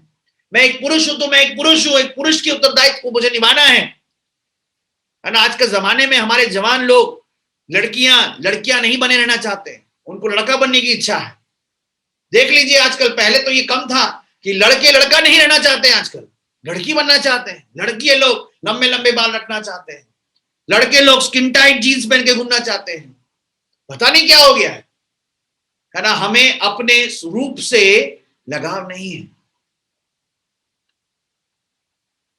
Speaker 1: मैं एक पुरुष हूं तो मैं एक पुरुष हूं, एक पुरुष के उत्तरदायित्व को मुझे निभाना है ना। आज के जमाने में हमारे जवान लोग लड़कियां नहीं बने रहना चाहते, उनको लड़का बनने की इच्छा है। देख लीजिए आजकल, पहले तो ये कम था कि लड़के लड़का नहीं रहना चाहते हैं, आजकल लड़की बनना चाहते हैं। लड़की लोग लंबे लंबे बाल रखना चाहते हैं, लड़के लोग स्किन टाइट जीन्स पहन के घूमना चाहते हैं। पता नहीं क्या हो गया है ना। हमें अपने रूप से लगाव नहीं है।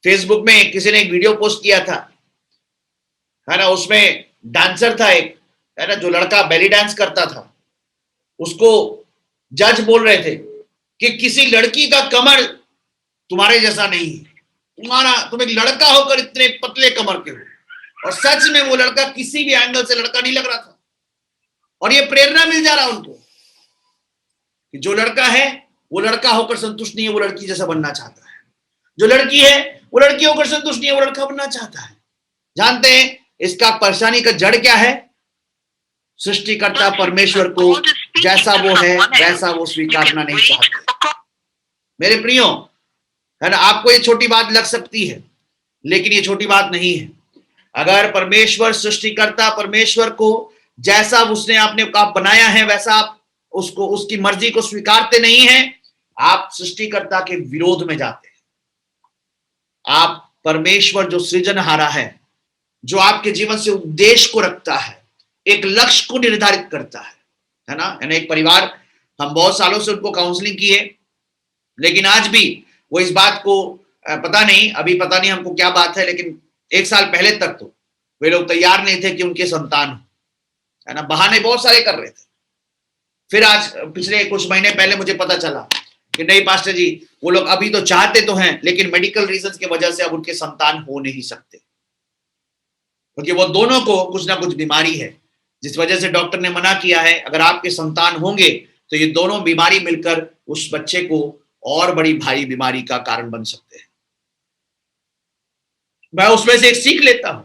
Speaker 1: फेसबुक में किसी ने एक वीडियो पोस्ट किया था, है ना, उसमें डांसर था एक, है ना, जो लड़का बेली डांस करता था, उसको जज बोल रहे थे कि किसी लड़की का कमर तुम्हारे जैसा नहीं है, तुम एक लड़का होकर इतने पतले कमर के हो। और सच में वो लड़का किसी भी एंगल से लड़का नहीं लग रहा था। और ये प्रेरणा मिल जा रहा उनको कि जो लड़का है वो लड़का होकर संतुष्ट नहीं है, वो लड़की जैसा बनना चाहता है। जो लड़की है वो लड़की होकर संतुष्ट नहीं है, वो लड़का बनना चाहता है। जानते हैं इसका परेशानी का जड़ क्या है? सृष्टिकर्ता परमेश्वर को जैसा वो है वैसा वो स्वीकारना नहीं चाहते। मेरे प्रियो, है ना, आपको ये छोटी बात लग सकती है, लेकिन ये छोटी बात नहीं है। अगर परमेश्वर, सृष्टिकर्ता परमेश्वर को जैसा उसने आपने आप बनाया है वैसा आप उसको, उसकी मर्जी को स्वीकारते नहीं है, आप सृष्टिकर्ता के विरोध में जाते हैं। आप परमेश्वर जो सृजनहारा है, जो आपके जीवन से उद्देश्य को रखता है, एक लक्ष्य को निर्धारित करता है ना। यानी एक परिवार, हम बहुत सालों से उनको काउंसलिंग किए, लेकिन आज भी वो इस बात को पता नहीं, अभी पता नहीं हमको क्या बात है, लेकिन 1 साल पहले तक तो वे लोग तैयार नहीं थे कि उनके संतान हो, है ना। बहाने बहुत सारे कर रहे थे। फिर आज पिछले कुछ महीने पहले मुझे पता चला कि नहीं पास्टर जी, वो लोग अभी तो चाहते तो हैं, लेकिन मेडिकल रीजंस की वजह से अब उनके संतान हो नहीं सकते, क्योंकि वो दोनों को कुछ ना कुछ बीमारी है, जिस वजह से डॉक्टर ने मना किया है अगर आपके संतान होंगे तो ये दोनों बीमारी मिलकर उस बच्चे को और बड़ी भारी बीमारी का कारण बन सकते हैं। मैं उसमें से एक सीख लेता हूं,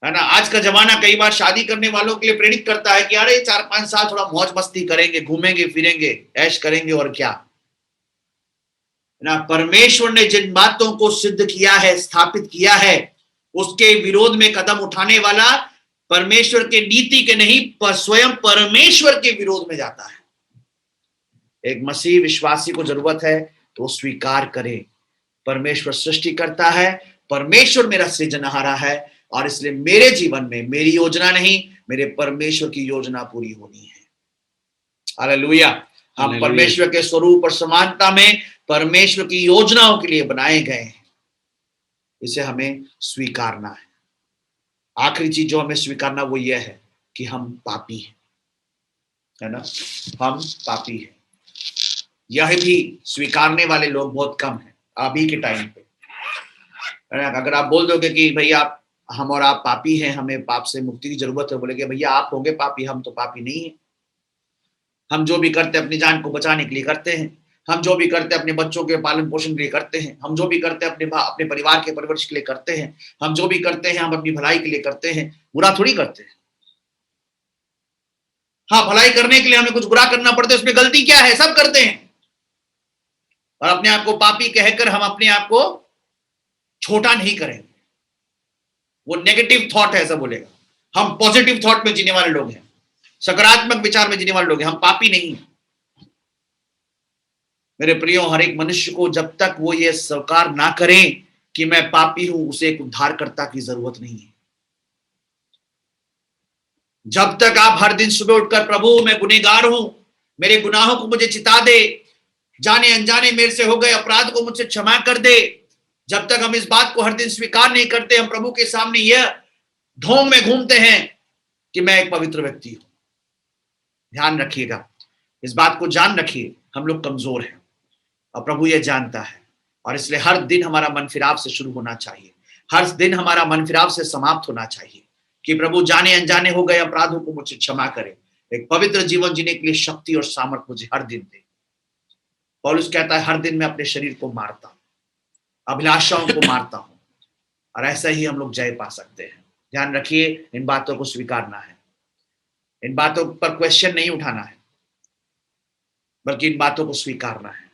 Speaker 1: है ना। आज का जमाना कई बार शादी करने वालों के लिए प्रेरित करता है कि अरे 4-5 साल थोड़ा मौज मस्ती करेंगे, घूमेंगे फिरेंगे, ऐश करेंगे, और क्या, है ना। परमेश्वर ने जिन बातों को सिद्ध किया है, स्थापित किया है, उसके विरोध में कदम उठाने वाला परमेश्वर के नीति के नहीं, पर स्वयं परमेश्वर के विरोध में जाता है। एक मसीह विश्वासी को जरूरत है तो स्वीकार करे, परमेश्वर सृष्टि करता है, परमेश्वर मेरा सृजनहारा है, और इसलिए मेरे जीवन में मेरी योजना नहीं, मेरे परमेश्वर की योजना पूरी होनी है। हालेलुया। हम परमेश्वर के स्वरूप और समानता में परमेश्वर की योजनाओं के लिए बनाए गए हैं, इसे हमें स्वीकारना है। आखिरी चीज जो हमें स्वीकारना वो ये है कि हम पापी हैं, है ना, हम पापी हैं। यह भी स्वीकारने वाले लोग बहुत कम हैं अभी के टाइम पे। अगर आप बोल दोगे कि भैया हम और आप पापी हैं, हमें पाप से मुक्ति की जरूरत है, बोलेगे भैया आप होंगे पापी, हम तो पापी नहीं है। हम जो भी करते अपनी जान को बचाने के लिए करते हैं, हम जो भी करते अपने बच्चों के पालन पोषण के लिए करते हैं, हम जो भी करते अपने परिवार के परवरिश के लिए करते हैं, हम जो भी करते हैं हम अपनी भलाई के लिए करते हैं, बुरा थोड़ी करते हैं। हाँ, भलाई करने के लिए हमें कुछ बुरा करना पड़ता है, उसमें गलती क्या है? सब करते हैं। और अपने आप को पापी कहकर हम अपने आप को छोटा नहीं करेंगे, वो नेगेटिव थॉट है ऐसा बोलेगा। हम पॉजिटिव थॉट में जीने वाले लोग हैं, सकारात्मक विचार में जीने वाले लोग हैं, हम पापी नहीं हैं। मेरे प्रियो, हर एक मनुष्य को जब तक वो ये स्वीकार ना करें कि मैं पापी हूं, उसे एक उद्धारकर्ता की जरूरत नहीं है। जब तक आप हर दिन सुबह उठकर प्रभु मैं गुनहगार हूं, मेरे गुनाहों को मुझे चिता दे, जाने अनजाने मेरे से हो गए अपराध को मुझसे क्षमा कर दे, जब तक हम इस बात को हर दिन स्वीकार नहीं करते, हम प्रभु के सामने यह ढोंग में घूमते हैं कि मैं एक पवित्र व्यक्ति हूं। ध्यान रखिएगा, इस बात को जान रखिए, हम लोग कमजोर हैं और प्रभु ये जानता है। और इसलिए हर दिन हमारा मन फिराव से शुरू होना चाहिए, हर दिन हमारा मन फिराव से समाप्त होना चाहिए। कि प्रभु जाने अनजाने हो गए अपराधों को मुझे क्षमा करे, एक पवित्र जीवन जीने के लिए शक्ति और सामर्थ मुझे हर दिन दे। पौलुस कहता है, हर दिन मैं अपने शरीर को मारता हूँ, अभिलाषाओं को मारता हूँ, और ऐसा ही हम लोग जय पा सकते हैं। ध्यान रखिए, इन बातों को स्वीकारना है, इन बातों पर क्वेश्चन नहीं उठाना है, बल्कि इन बातों को स्वीकारना है।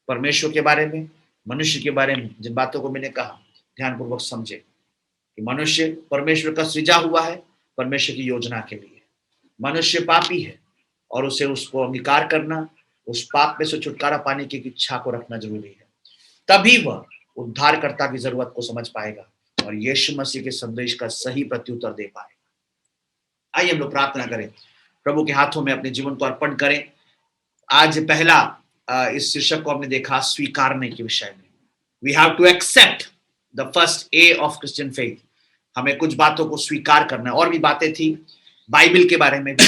Speaker 1: परमेश्वर के बारे में, मनुष्य के बारे में जिन बातों को मैंने कहा, ध्यानपूर्वक समझे कि मनुष्य परमेश्वर का सृजा हुआ है परमेश्वर की योजना के लिए। मनुष्य पापी है और उसे उसको अंगीकार करना, उस पाप में से छुटकारा पाने की इच्छा को रखना जरूरी है। तभी वह उद्धारकर्ता की जरूरत को समझ पाएगा और यीशु मसीह के संदेश का सही प्रत्युत्तर दे पाएगा। आइए हम लोग प्रार्थना करें, प्रभु के हाथों में अपने जीवन को अर्पण करें। आज पहला इस शीर्षक को हमने देखा स्वीकारने के विषय में। We have to accept the first a of Christian faith. हमें कुछ बातों को स्वीकार करना है। और भी बातें थी बाइबल के बारे में भी,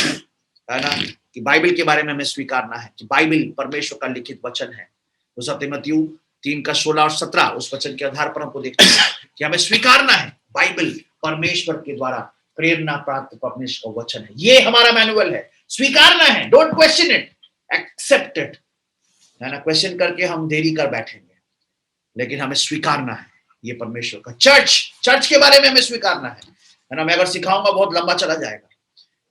Speaker 1: है ना, कि बाइबल के बारे में हमें स्वीकारना है कि बाइबल परमेश्वर का लिखित वचन है। दूसरा तीमुथियुस 3 का 16 और 17 उस वचन के आधार पर हमको देखते हैं कि हमें स्वीकारना है बाइबल परमेश्वर के द्वारा प्रेरणा प्राप्त परमेश्वर का वचन है। ये हमारा मैनुअल है, स्वीकारना है। Don't question it, accept it, है ना। क्वेश्चन करके हम देरी कर बैठेंगे, लेकिन हमें स्वीकारना है ये परमेश्वर का। चर्च के बारे में हमें स्वीकारना है ना। मैं अगर सिखाऊंगा बहुत लंबा चला जाएगा,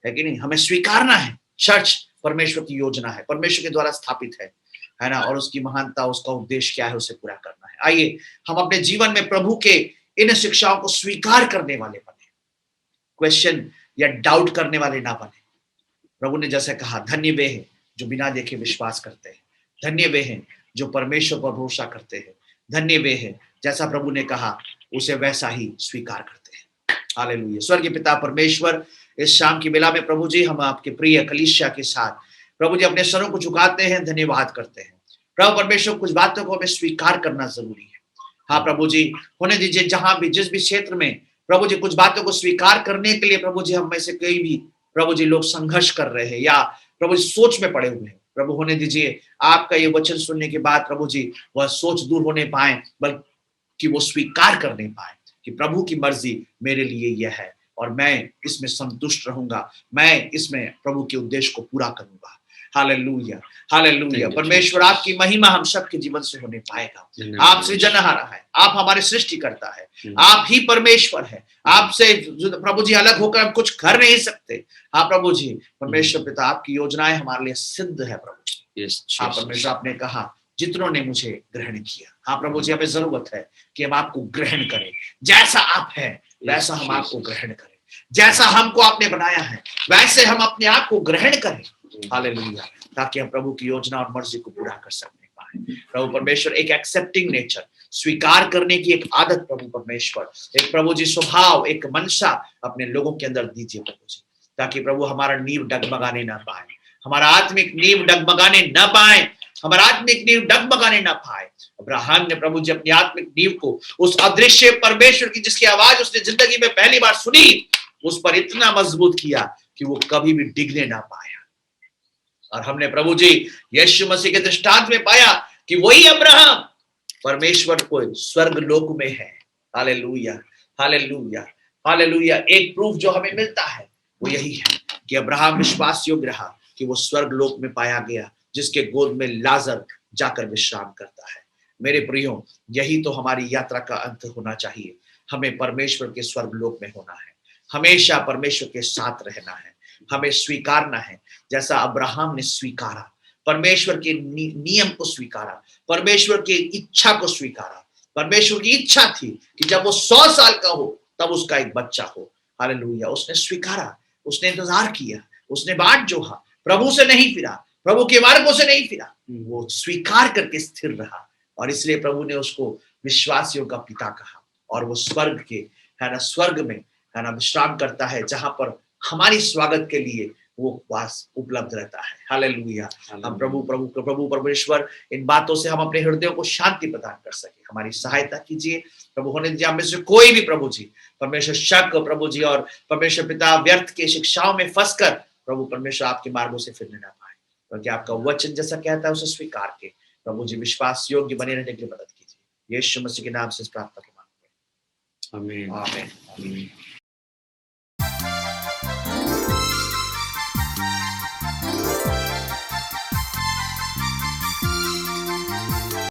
Speaker 1: है कि नहीं। हमें स्वीकारना है चर्च परमेश्वर की योजना है, परमेश्वर के द्वारा स्थापित है ना, और उसकी महानता, उसका उद्देश्य क्या है, उसे पूरा करना है। आइए हम अपने जीवन में प्रभु के इन शिक्षाओं को स्वीकार करने वाले बने, क्वेश्चन या डाउट करने वाले ना बने। प्रभु ने जैसे कहा, धन्य वे हैं जो बिना देखे विश्वास करते हैं, धन्य वे हैं जो परमेश्वर पर भरोसा करते हैं, धन्य वे हैं जैसा प्रभु ने कहा उसे वैसा ही स्वीकार करते हैं। हालेलुया। स्वर्गीय पिता परमेश्वर, इस शाम की बेला में प्रभु जी हम आपके प्रिय कलीसिया के साथ प्रभु जी अपने सरों को झुकाते हैं, धन्यवाद करते हैं। प्रभु परमेश्वर, कुछ बातों को हमें स्वीकार करना जरूरी है। हाँ प्रभु जी, होने दीजिए जहां भी जिस भी क्षेत्र में प्रभु जी कुछ बातों को स्वीकार करने के लिए प्रभु जी हम में से कई भी प्रभु जी लोग संघर्ष कर रहे हैं या प्रभु जी सोच में पड़े हुए हैं, प्रभु होने दीजिए आपका ये वचन सुनने के बाद प्रभु जी वह सोच दूर होने पाए, बल्कि वो स्वीकार करने पाए कि प्रभु की मर्जी मेरे लिए यह है और मैं इसमें संतुष्ट रहूंगा, मैं इसमें प्रभु के उद्देश्य को पूरा करूंगा। Hallelujah, hallelujah. परमेश्वर आपकी महिमा हम सबके जीवन से होने पाएगा। आप सृजनहार है, आप हमारे सृष्टि करता है, आप ही परमेश्वर है। आपसे प्रभु जी अलग होकर हम कुछ कर नहीं सकते। हाँ प्रभु जी, परमेश्वर पिता आपकी योजनाएं हमारे लिए सिद्ध है प्रभु जी। हाँ परमेश्वर, आपने कहा जितनों ने मुझे ग्रहण किया। हाँ प्रभु जी, हमें जरूरत है कि हम आपको ग्रहण करें, जैसा आप है वैसा हम आपको ग्रहण करें, जैसा हमको आपने बनाया है वैसे हम अपने आप को ग्रहण करें। हालेलुया, ताकि हम प्रभु की योजना और मर्जी को पूरा कर सकने पाए। प्रभु परमेश्वर, एक एक्सेप्टिंग नेचर, स्वीकार करने की एक आदत प्रभु परमेश्वर, एक प्रभु जी स्वभाव, एक मनसा अपने लोगों के अंदर दीजिए प्रभु जी, ताकि प्रभु हमारा नींव डगमगाने ना पाए, हमारा आत्मिक नींव डगमगाने ना पाए, हमारा आत्मिक नींव डगमगाने ना पाए। अब्राहम ने प्रभु जी अपनी आत्मिक नींव को उस अदृश्य परमेश्वर की जिसकी आवाज उसने जिंदगी में पहली बार सुनी, उस पर इतना मजबूत किया कि वो कभी भी डिगने ना पाया। और हमने प्रभु जी यीशु मसीह के दृष्टांत में पाया कि वही अब्राहम परमेश्वर को स्वर्ग लोक में है। Hallelujah, hallelujah, hallelujah. एक प्रूफ जो हमें मिलता है वो यही है कि अब्राहम विश्वास योग्य रहा कि वो स्वर्ग लोक में पाया गया, जिसके गोद में लाजर जाकर विश्राम करता है। मेरे प्रियो, यही तो हमारी यात्रा का अंत होना चाहिए। हमें परमेश्वर के स्वर्ग लोक में होना है, हमेशा परमेश्वर के साथ रहना है, हमें स्वीकारना है जैसा अब्राहम ने स्वीकारा, परमेश्वर के नियम को स्वीकारा, परमेश्वर की इच्छा को स्वीकारा। परमेश्वर की इच्छा थी कि जब वो 100 साल का हो तब उसका एक बच्चा हो। हालेलुया। उसने स्वीकारा, उसने इंतजार किया, उसने बाट जोहा, प्रभु से नहीं फिरा, प्रभु के मार्गों से नहीं फिरा, वो स्वीकार करके स्थिर रहा और इसलिए प्रभु ने उसको विश्वासियों का पिता कहा। और वो स्वर्ग के, है ना, स्वर्ग में, है ना, विश्राम करता है, जहां पर हमारी स्वागत के लिए वो वास उपलब्ध रहता है। हालेलुया। हम प्रभु परमेश्वर, इन बातों से हम अपने हृदयों को शांति प्रदान कर सके, हमारी सहायता कीजिए प्रभु। होने दीजिए हम में से कोई भी प्रभु जी परमेश्वर शक प्रभु जी और परमेश्वर पिता व्यर्थ के शिक्षाओं में फंसकर प्रभु परमेश्वर आपके मार्गों से फिरने ना पाए, क्योंकि आपका वचन जैसा कहता है उसे स्वीकार के प्रभु जी विश्वास योग्य बने रहने की मदद कीजिए। यीशु मसीह के नाम से प्रार्थना मांगते हैं, आमीन, आमीन।